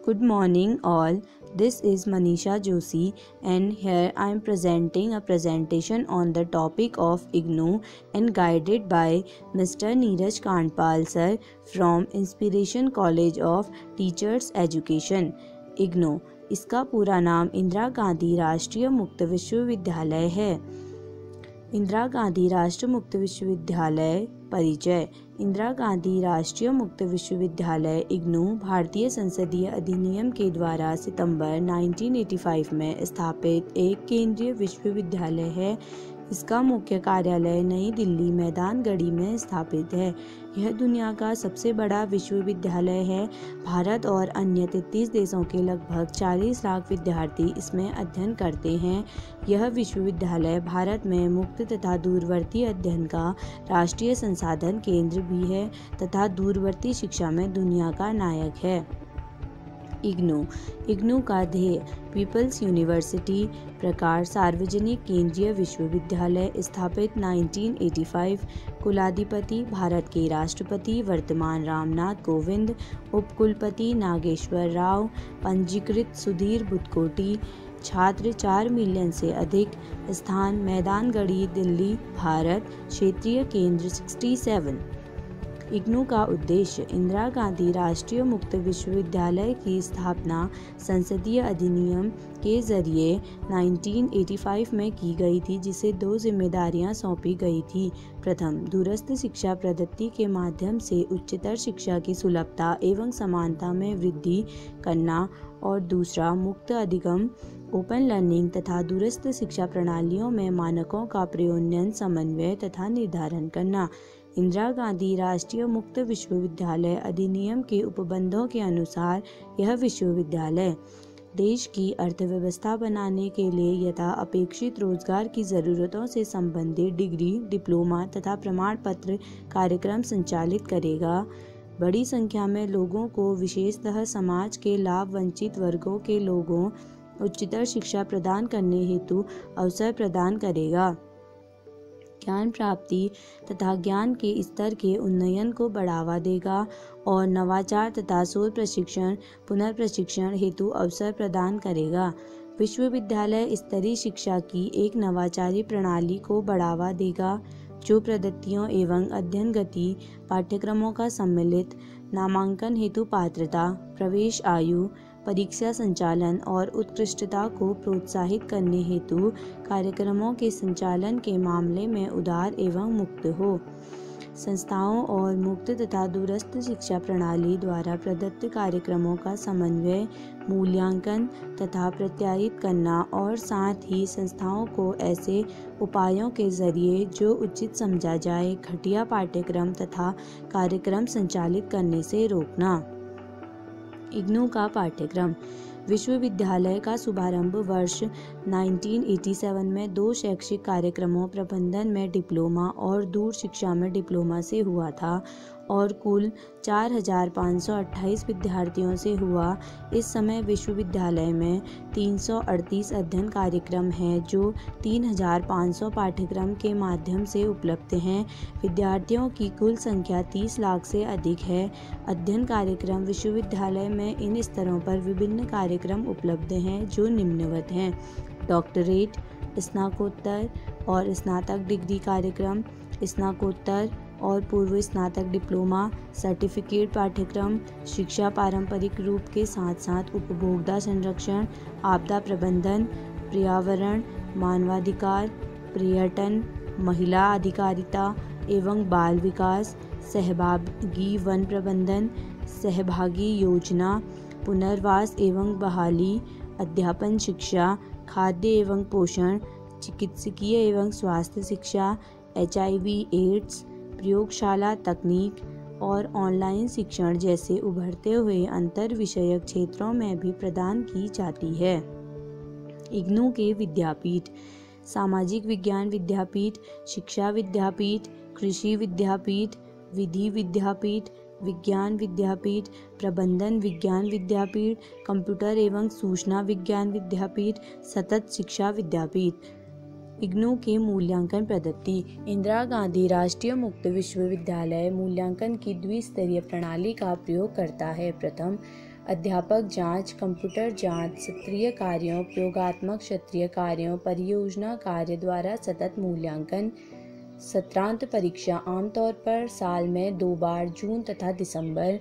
Good morning all. This is Manisha Joshi and here I am presenting a presentation on the topic of IGNOU and guided by Mr. Neeraj Kandpal sir from Inspiration College of Teachers Education. IGNOU इसका पूरा नाम इंदिरा गांधी राष्ट्रीय मुक्त विश्वविद्यालय है। इंदिरा गांधी राष्ट्रीय मुक्त विश्वविद्यालय परिचय। इंदिरा गांधी राष्ट्रीय मुक्त विश्वविद्यालय इग्नू भारतीय संसदीय अधिनियम के द्वारा सितंबर 1985 में स्थापित एक केंद्रीय विश्वविद्यालय है। इसका मुख्य कार्यालय नई दिल्ली मैदानगढ़ी में स्थापित है। यह दुनिया का सबसे बड़ा विश्वविद्यालय है। भारत और अन्य 33 देशों के लगभग 40 लाख विद्यार्थी इसमें अध्ययन करते हैं। यह विश्वविद्यालय भारत में मुक्त तथा दूरवर्ती अध्ययन का राष्ट्रीय संसाधन केंद्र भी है तथा दूरवर्ती शिक्षा में दुनिया का नायक है। इग्नू का ध्येय पीपल्स यूनिवर्सिटी प्रकार सार्वजनिक केंद्रीय विश्वविद्यालय स्थापित 1985 कुलाधिपति भारत के राष्ट्रपति वर्तमान रामनाथ कोविंद उपकुलपति नागेश्वर राव पंजीकृत सुधीर बुद्धकोटी छात्र 4 मिलियन से अधिक स्थान मैदानगढ़ी दिल्ली भारत क्षेत्रीय केंद्र 67। इग्नू का उद्देश्य इंदिरा गांधी राष्ट्रीय मुक्त विश्वविद्यालय की स्थापना संसदीय अधिनियम के जरिए 1985 में की गई थी, जिसे 2 जिम्मेदारियां सौंपी गई थी। प्रथम, दूरस्थ शिक्षा पद्धति के माध्यम से उच्चतर शिक्षा की सुलभता एवं समानता में वृद्धि करना और दूसरा, मुक्त अधिगम ओपन लर्निंग तथा दूरस्थ शिक्षा प्रणालियों में मानकों का प्रयोजन समन्वय तथा निर्धारण करना। इंदिरा गांधी राष्ट्रीय मुक्त विश्वविद्यालय अधिनियम के उपबंधों के अनुसार यह विश्वविद्यालय देश की अर्थव्यवस्था बनाने के लिए यथा अपेक्षित रोजगार की ज़रूरतों से संबंधित डिग्री, डिप्लोमा तथा प्रमाण पत्र कार्यक्रम संचालित करेगा। बड़ी संख्या में लोगों को, विशेषतः समाज के लाभ वंचित वर्गों के लोगों, उच्चतर शिक्षा प्रदान करने हेतु अवसर प्रदान करेगा। ज्ञान प्राप्ति तथा ज्ञान के स्तर के उन्नयन को बढ़ावा देगा और नवाचार तथा शोध प्रशिक्षण पुनर्प्रशिक्षण हेतु अवसर प्रदान करेगा। विश्वविद्यालय स्तरीय शिक्षा की एक नवाचारी प्रणाली को बढ़ावा देगा जो पद्धतियों एवं अध्ययन गति पाठ्यक्रमों का सम्मिलित नामांकन हेतु पात्रता, प्रवेश आयु, परीक्षा संचालन और उत्कृष्टता को प्रोत्साहित करने हेतु कार्यक्रमों के संचालन के मामले में उदार एवं मुक्त हो। संस्थाओं और मुक्त तथा दूरस्थ शिक्षा प्रणाली द्वारा प्रदत्त कार्यक्रमों का समन्वय, मूल्यांकन तथा प्रत्यायित करना और साथ ही संस्थाओं को ऐसे उपायों के जरिए जो उचित समझा जाए घटिया पाठ्यक्रम तथा कार्यक्रम संचालित करने से रोकना। इग्नू का पाठ्यक्रम। विश्वविद्यालय का शुभारंभ वर्ष 1987 में 2 शैक्षिक कार्यक्रमों प्रबंधन में डिप्लोमा और दूर शिक्षा में डिप्लोमा से हुआ था और कुल 4,528 विद्यार्थियों से हुआ। इस समय विश्वविद्यालय में 338 अध्ययन कार्यक्रम हैं जो 3,500 पाठ्यक्रम के माध्यम से उपलब्ध हैं। विद्यार्थियों की कुल संख्या 30 लाख से अधिक है। अध्ययन कार्यक्रम विश्वविद्यालय में इन स्तरों पर विभिन्न कार्यक्रम उपलब्ध हैं जो निम्नवत हैं: डॉक्टरेट, स्नातकोत्तर और स्नातक डिग्री कार्यक्रम, स्नातकोत्तर और पूर्व स्नातक डिप्लोमा, सर्टिफिकेट पाठ्यक्रम, शिक्षा पारंपरिक रूप के साथ साथ उपभोक्ता संरक्षण, आपदा प्रबंधन, पर्यावरण, मानवाधिकार, पर्यटन, महिला अधिकारिता एवं बाल विकास, सहभागी वन प्रबंधन, सहभागी योजना, पुनर्वास एवं बहाली, अध्यापन शिक्षा, खाद्य एवं पोषण, चिकित्सकीय एवं स्वास्थ्य शिक्षा, HIV एड्स, प्रयोगशाला तकनीक और ऑनलाइन शिक्षण जैसे उभरते हुए अंतर विषयक क्षेत्रों में भी प्रदान की जाती है। इग्नू के विद्यापीठ: सामाजिक विज्ञान विद्यापीठ, शिक्षा विद्यापीठ, कृषि विद्यापीठ, विधि विद्यापीठ, विज्ञान विद्यापीठ, प्रबंधन विज्ञान विद्यापीठ, कंप्यूटर एवं सूचना विज्ञान विद्यापीठ, सतत शिक्षा विद्यापीठ। इग्नू के मूल्यांकन पद्धति। इंदिरा गांधी राष्ट्रीय मुक्त विश्वविद्यालय मूल्यांकन की द्विस्तरीय प्रणाली का प्रयोग करता है। प्रथम, अध्यापक जांच, कंप्यूटर जांच, सत्रीय कार्यों, प्रयोगात्मक सत्रीय कार्यों, परियोजना कार्य द्वारा सतत मूल्यांकन। सत्रांत परीक्षा आमतौर पर साल में 2 बार, जून तथा दिसंबर।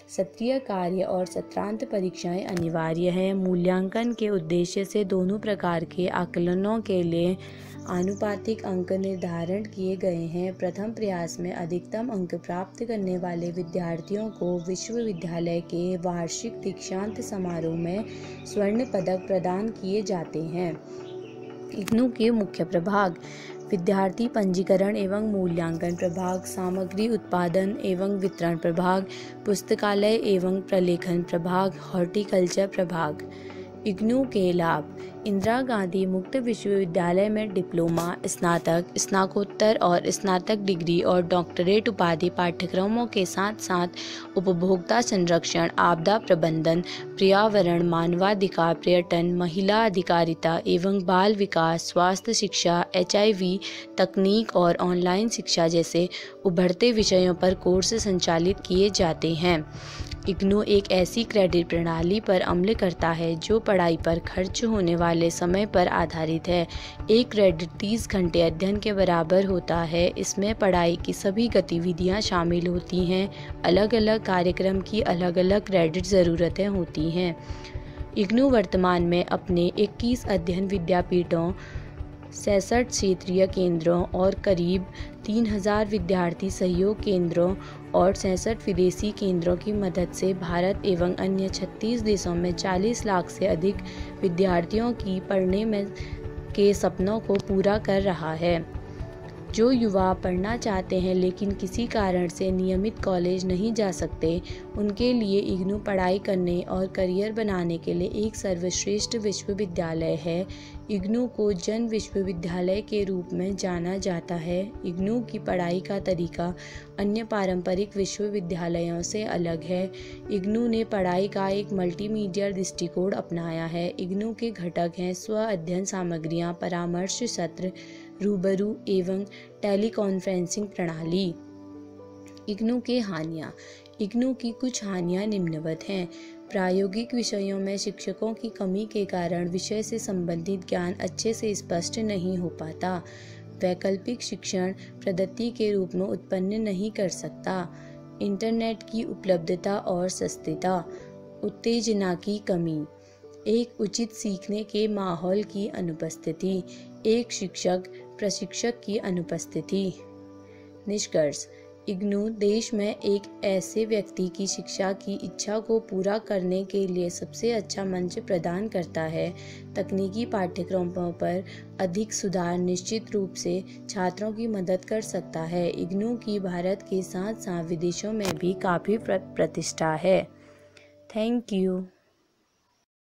सत्रीय कार्य और सत्रांत परीक्षाएं अनिवार्य हैं। मूल्यांकन के उद्देश्य से दोनों प्रकार के आकलनों के लिए आनुपातिक अंक निर्धारण किए गए हैं। प्रथम प्रयास में अधिकतम अंक प्राप्त करने वाले विद्यार्थियों को विश्वविद्यालय के वार्षिक दीक्षांत समारोह में स्वर्ण पदक प्रदान किए जाते हैं। इग्नू के मुख्य प्रभाग: विद्यार्थी पंजीकरण एवं मूल्यांकन प्रभाग, सामग्री उत्पादन एवं वितरण प्रभाग, पुस्तकालय एवं प्रलेखन प्रभाग, हॉर्टिकल्चर प्रभाग। इग्नू के लाभ: इंदिरा गांधी मुक्त विश्वविद्यालय में डिप्लोमा, स्नातक, स्नातकोत्तर और स्नातक डिग्री और डॉक्टरेट उपाधि पाठ्यक्रमों के साथ साथ उपभोक्ता संरक्षण, आपदा प्रबंधन, पर्यावरण, मानवाधिकार, पर्यटन, महिला अधिकारिता एवं बाल विकास, स्वास्थ्य शिक्षा, HIV, तकनीक और ऑनलाइन शिक्षा जैसे उभरते विषयों पर कोर्स संचालित किए जाते हैं। इग्नू एक ऐसी क्रेडिट प्रणाली पर अमल करता है जो पढ़ाई पर खर्च होने वाले समय पर आधारित है। एक क्रेडिट 30 घंटे अध्ययन के बराबर होता है। इसमें पढ़ाई की सभी गतिविधियां शामिल होती हैं। अलग अलग कार्यक्रम की अलग अलग क्रेडिट ज़रूरतें होती हैं। इग्नू वर्तमान में अपने 21 अध्ययन विद्यापीठों, 66 क्षेत्रीय केंद्रों और करीब 3000 विद्यार्थी सहयोग केंद्रों और 66 विदेशी केंद्रों की मदद से भारत एवं अन्य 36 देशों में 40 लाख से अधिक विद्यार्थियों की पढ़ने में के सपनों को पूरा कर रहा है। जो युवा पढ़ना चाहते हैं लेकिन किसी कारण से नियमित कॉलेज नहीं जा सकते, उनके लिए इग्नू पढ़ाई करने और करियर बनाने के लिए एक सर्वश्रेष्ठ विश्वविद्यालय है। इग्नू को जन विश्वविद्यालय के रूप में जाना जाता है। इग्नू की पढ़ाई का तरीका अन्य पारंपरिक विश्वविद्यालयों से अलग है। इग्नू ने पढ़ाई का एक मल्टीमीडिया दृष्टिकोण अपनाया है। इग्नू के घटक हैं स्व अध्ययन सामग्रियाँ, परामर्श सत्र, रूबरू एवं टेलीकॉन्फ्रेंसिंग प्रणाली। इग्नू के हानियाँ: इग्नू की कुछ हानियाँ निम्नवत हैं। प्रायोगिक विषयों में शिक्षकों की कमी के कारण विषय से संबंधित ज्ञान अच्छे से स्पष्ट नहीं हो पाता। वैकल्पिक शिक्षण पद्धति के रूप में उत्पन्न नहीं कर सकता। इंटरनेट की उपलब्धता और सस्तीता। उत्तेजना की कमी। एक उचित सीखने के माहौल की अनुपस्थिति। एक शिक्षक प्रशिक्षक की अनुपस्थिति। निष्कर्ष: इग्नू देश में एक ऐसे व्यक्ति की शिक्षा की इच्छा को पूरा करने के लिए सबसे अच्छा मंच प्रदान करता है। तकनीकी पाठ्यक्रमों पर अधिक सुधार निश्चित रूप से छात्रों की मदद कर सकता है। इग्नू की भारत के साथ साथ विदेशों में भी काफ़ी प्रतिष्ठा है। Thank you.